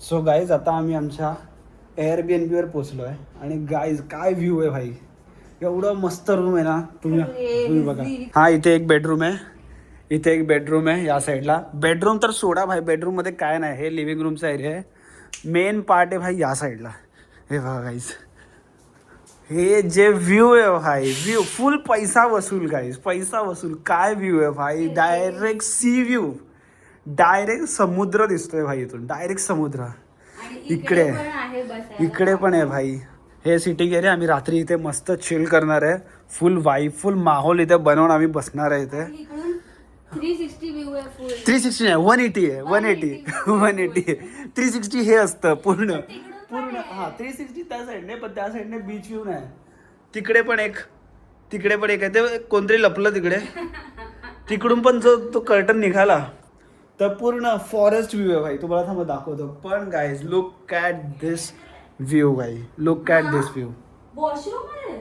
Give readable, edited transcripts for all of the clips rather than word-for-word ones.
So guys आता आम्ही आमच्या एअरबीएनबीवर पोचलो आहे आणि गाईज काय व्ह्यू आहे भाई, एवढं मस्त रूम आहे ना. तुम्ही बघा. हा इथे एक बेडरूम आहे, इथे एक बेडरूम आहे या साईडला. बेडरूम तर सोडा भाई, बेडरूम मध्ये काय नाही, हे लिव्हिंग रूमचा एरिया आहे. मेन पार्ट आहे भाई या साईडला. हे बघा गाईज, हे जे व्ह्यू आहे भाई, व्ह्यू फुल पैसा वसूल गाईज, पैसा वसूल. काय व्ह्यू आहे भाई, डायरेक्ट सी व्ह्यू, डायरेक्ट समुद्र दिसतोय भाई इथून, डायरेक्ट समुद्र. इकडे इकडे पण आहे भाई. हे सिटिंग एरिया. आम्ही रात्री इथे मस्त चिल करणार आहे. फुल वाईब, फुल माहोल इथे बनवून आम्ही बसणार आहे इथे. 360 व्ह्यू आहे फुल. 360 नाही, 180 आहे, 180 180 आहे. 360 हे असतं पूर्ण पूर्ण. हा 360 त्या साईडने, पण त्या साईडने बीच व्ह्यू नाही. तिकडे पण एक आहे, ते कोणतरी लपलं तिकडे. तिकडून पण जो तो कर्टन निघाला तर पूर्ण फॉरेस्ट व्ह्यू आहे भाई. तुम्हाला थांबा दाखवतो. पण guys look at this view भाई, look at this view. Washroom आहे.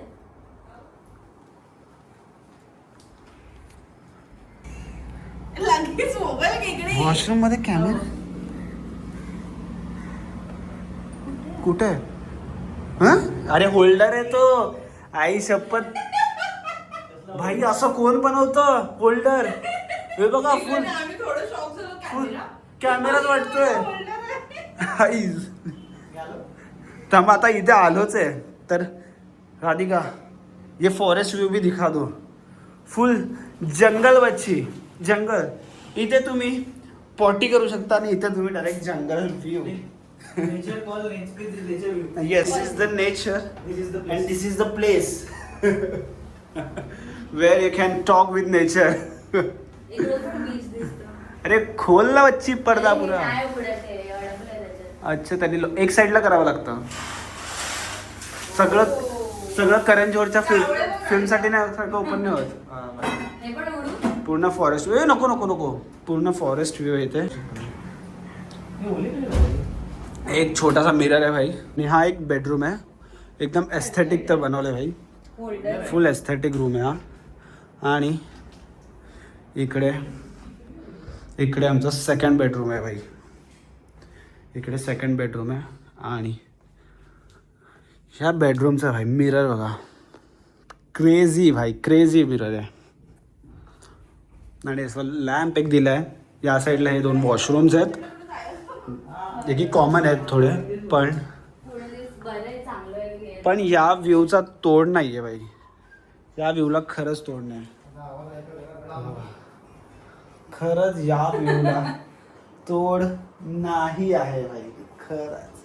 लगेच मोबाईल इकडे. वॉशरूम मध्ये कॅमेरा कुठे आहे? अरे होल्डर आहे तो. आई शपथ भाई, असं कोण बनवतं होल्डर? हे बघा फुल फुल कॅमेराच वाटतोय. आईज थांबा, आता इथे आलोच आहे तर राधिका ये फॉरेस्ट व्यू भी दिखा दो. फुल जंगल बच्ची, जंगल. इथे तुम्ही पॉटी करू शकता आणि इथे तुम्ही direct jungle view. Yes, this is the nature and this is the place where you can talk with nature. अरे खोल ना बच्ची पडदा पुरा. अच्छा, त्यांनी एक साईडला करावं लागतं. सगळं करंजोरच्या फिल्मसाठी नाही, सारखं ओपन नाही होत. पूर्ण फॉरेस्ट व्ह्यू. नको पूर्ण फॉरेस्ट व्ह्यू येते. एक छोटासा मिरर आहे भाई. आणि हा एक बेडरूम आहे, एकदम एस्थेटिक तर बनवलं आहे भाई, फुल एस्थेटिक रूम आहे हा. आणि इकडे आमचा सेकंड बेडरूम आहे भाई. इकडे सेकंड बेडरूम आहे आणि ह्या बेडरूमचा भाई मिरर बघा, क्रेझी भाई, क्रेझी मिरर आहे. आणि असं लॅम्प एक दिला आहे. या साईडला हे 2 वॉशरूम्स आहेत, जे की कॉमन आहेत थोडे, पण या व्ह्यूचा तोड नाही आहे भाई. या व्ह्यूला खरंच तोड नाही, खरंच या व्ह्यूला तोड नाही आहे भाई. खरंच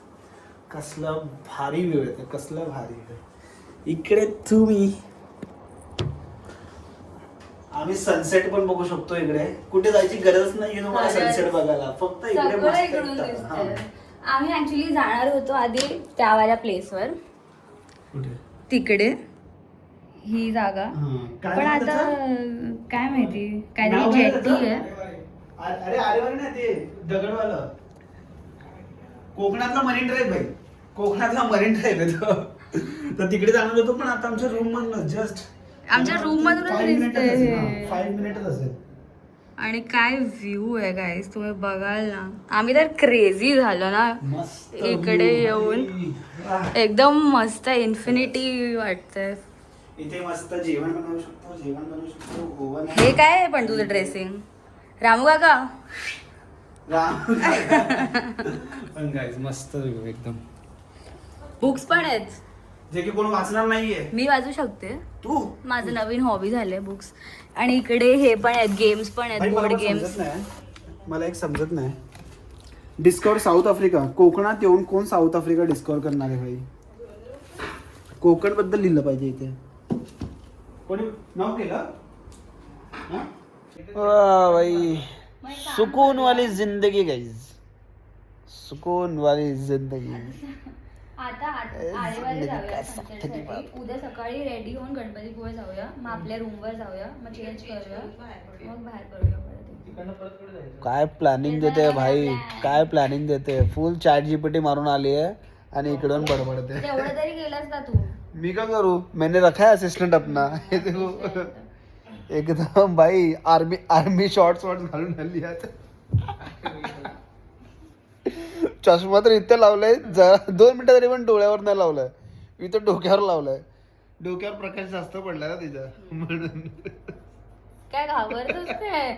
कसलं भारी व्ह्यू येते, कसलं भारी. इकडे तुम्ही आम्ही सनसेट पण बघू शकतो. इकडे कुठे जायची गरज नाही तुम्हाला सनसेट बघायला, फक्त इकडे मस्त. आम्ही ऍक्च्युली जाणार होतो आधी त्यावाल्या प्लेसवर, तिकडे ही जागा, पण आता काय माहिती काहीतरी जेटी आहे. अरे आरेवारी नाही, ते दगडवालं कोकणातला मरीन ड्राईव्ह भाई, कोकणातला मरीन ड्राईव्ह आहे तो. तर तिकडे जाणार होतो, पण आता आमच्या रूम मधून जस्ट आमच्या रूम मधूनच दिसतंय. 5 मिनिटच असेल. आणि काय व्ह्यू आहे गाईस, तुम्ही बघाल ना. आम्ही तर क्रेझी झालो ना इकडे येऊन. एकदम मस्त इन्फिनिटी वाटतंय. इथे मस्त जेवण बनवू शकतो, ओव्हन हे काय आहे पण तुझं ड्रेसिंग, रामू काका? पण गाईज मस्त एकदम. बुक्स पण आहेत जे की कोण वाचणार नाहीये. मी वाचू शकते, तू, माझं नवीन हॉबी झाले बुक्स. आणि इकडे हे पण आहेत, गेम्स पण आहेत, बोर्ड गेम्स. मला एक समजत नाही, डिस्कवर साऊथ आफ्रिका, कोकणात येऊन कोण साऊथ आफ्रिका डिस्कवर करणार आहे भाई? कोकण बद्दल लिहिलं पाहिजे इथे. कोणी नाव केलं भाई. सुकून वाली जिंदगी गाईज, सुकून वाली जिंदगी. आता आरेवारी जाऊया सनसेटसाठी. उद्या सकाळी रेडी होऊन गणपतीपुळे जाऊया, मग आपल्या रूमवर जाऊया, मग चेंज करूया, मग बाहेर पडूया परत. काय प्लॅनिंग देते भाई, काय प्लॅनिंग देते. फुल चॅट जीपीटी मारून आली आहे आणि इकडून बडबडते. तेवढं तरी केलंस का तू? मी काय करू, मैंने रखा है असिस्टंट अपना. एकदम भाई आर्मी शॉर्ट्स घालून आली आहे. चष्मा तर इथं लावलाय जरा 2 मिनिटं तरी पण डोळ्यावर नाही लावलाय, इथं डोक्यावर लावलाय. डोक्यावर प्रकाश जास्त पडला ना तिच्या म्हणून. काय घाबरतच काय